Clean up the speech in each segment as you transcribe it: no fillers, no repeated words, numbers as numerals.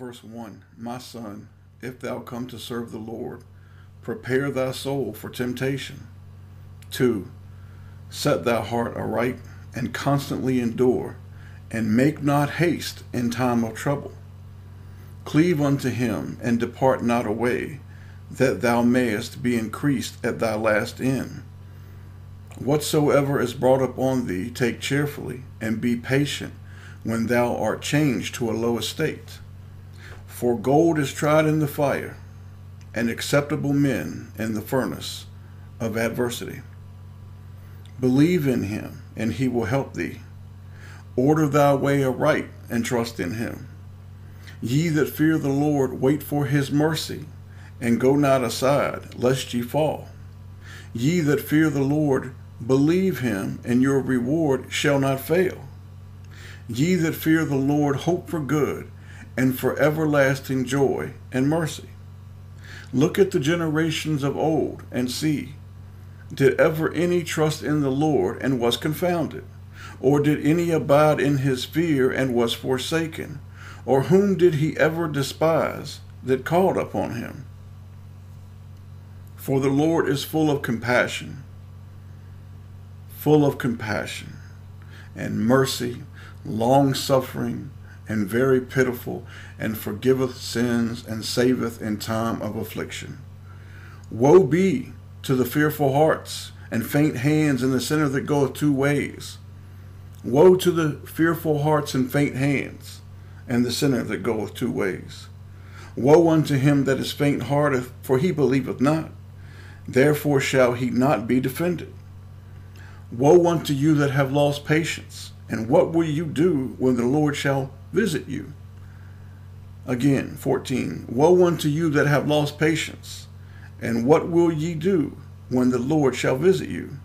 Verse 1, My son, if thou come to serve the Lord, prepare thy soul for temptation. 2, Set thy heart aright and constantly endure, and make not haste in time of trouble. Cleave unto him, and depart not away, that thou mayest be increased at thy last end. Whatsoever is brought upon thee, take cheerfully, and be patient when thou art changed to a low estate. For gold is tried in the fire, and acceptable men in the furnace of adversity. Believe in him, and he will help thee. Order thy way aright, and trust in him. Ye that fear the Lord, wait for his mercy, and go not aside, lest ye fall. Ye that fear the Lord, believe him, and your reward shall not fail. Ye that fear the Lord, hope for good, and for everlasting joy and mercy. Look at the generations of old, and see, did ever any trust in the Lord, and was confounded? Or did any abide in his fear, and was forsaken? Or whom did he ever despise that called upon him? For the Lord is full of compassion, and mercy, long-suffering, and very pitiful, and forgiveth sins, and saveth in time of affliction. Woe be to the fearful hearts, and faint hands, and the sinner that goeth two ways. Woe to the fearful hearts and faint hands, and the sinner that goeth two ways. Woe unto him that is faint-hearted, for he believeth not. Therefore shall he not be defended. Woe unto you that have lost patience, and what will you do when the Lord shall visit you? Again, 14. Woe unto you that have lost patience, and what will ye do when the Lord shall visit you?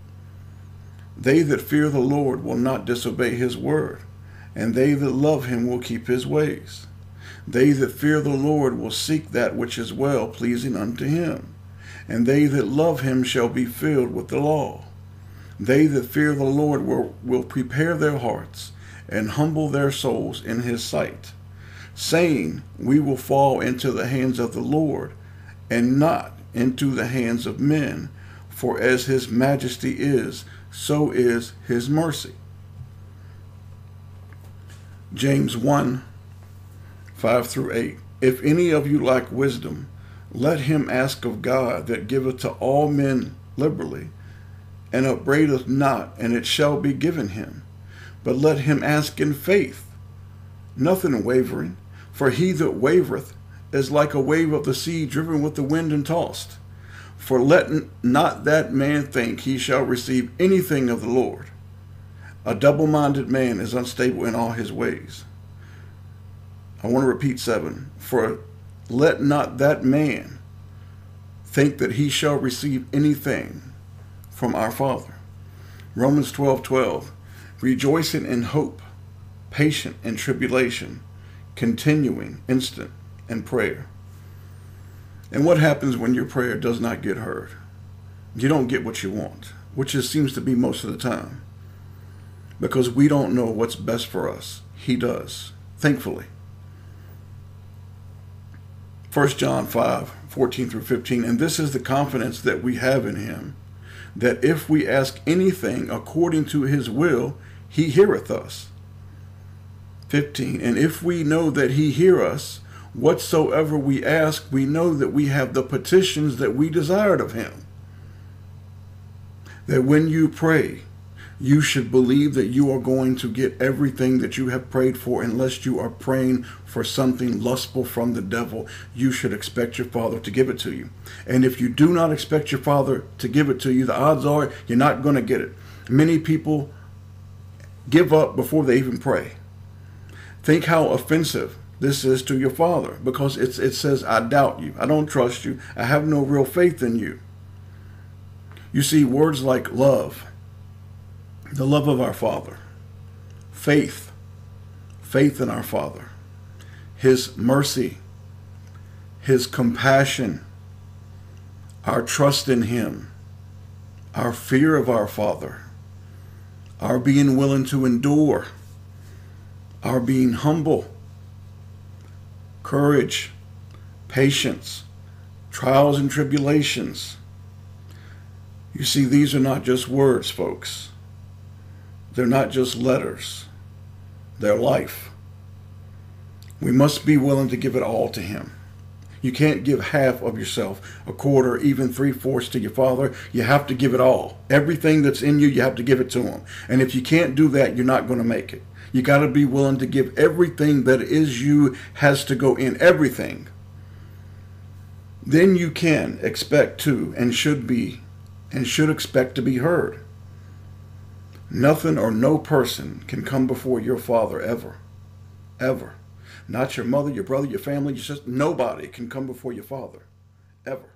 They that fear the Lord will not disobey his word, and they that love him will keep his ways. They that fear the Lord will seek that which is well pleasing unto him, and they that love him shall be filled with the law. They that fear the Lord will prepare their hearts, and humble their souls in his sight, saying, We will fall into the hands of the Lord, and not into the hands of men, for as his majesty is, so is his mercy. James 1, 5-8. If any of you lack wisdom, let him ask of God, that giveth to all men liberally, and upbraideth not, and it shall be given him. But let him ask in faith, nothing wavering. For he that wavereth is like a wave of the sea, driven with the wind and tossed. For let not that man think he shall receive anything of the Lord. A double-minded man is unstable in all his ways. I want to repeat 7. For let not that man think that he shall receive anything from our Father. Romans 12:12. Rejoicing in hope, patient in tribulation, continuing, instant in prayer. And what happens when your prayer does not get heard? You don't get what you want, which seems to be most of the time. Because we don't know what's best for us. He does, thankfully. 1 John 5:14-15. And this is the confidence that we have in him, that if we ask anything according to his will, he heareth us. 15. And if we know that he hear us, whatsoever we ask, we know that we have the petitions that we desired of him. That when you pray, you should believe that you are going to get everything that you have prayed for, unless you are praying for something lustful from the devil. You should expect your Father to give it to you. And if you do not expect your Father to give it to you, the odds are you're not going to get it. Many people give up before they even pray. Think how offensive this is to your Father, because it says, I doubt you. I don't trust you. I have no real faith in you. You see, words like love, the love of our Father, faith in our Father, his mercy, his compassion, our trust in him, our fear of our Father, our being willing to endure, our being humble, courage, patience, trials and tribulations. You see, these are not just words, folks. They're not just letters. They're life. We must be willing to give it all to him. You can't give half of yourself, a quarter, even 3/4 to your Father. You have to give it all. Everything that's in you, you have to give it to him. And if you can't do that, you're not going to make it. You got to be willing to give everything that is you, has to go in, everything. Then you can expect to and should expect to be heard. Nothing or no person can come before your Father ever. Ever. Not your mother, your brother, your family, your sister. Nobody can come before your Father. Ever.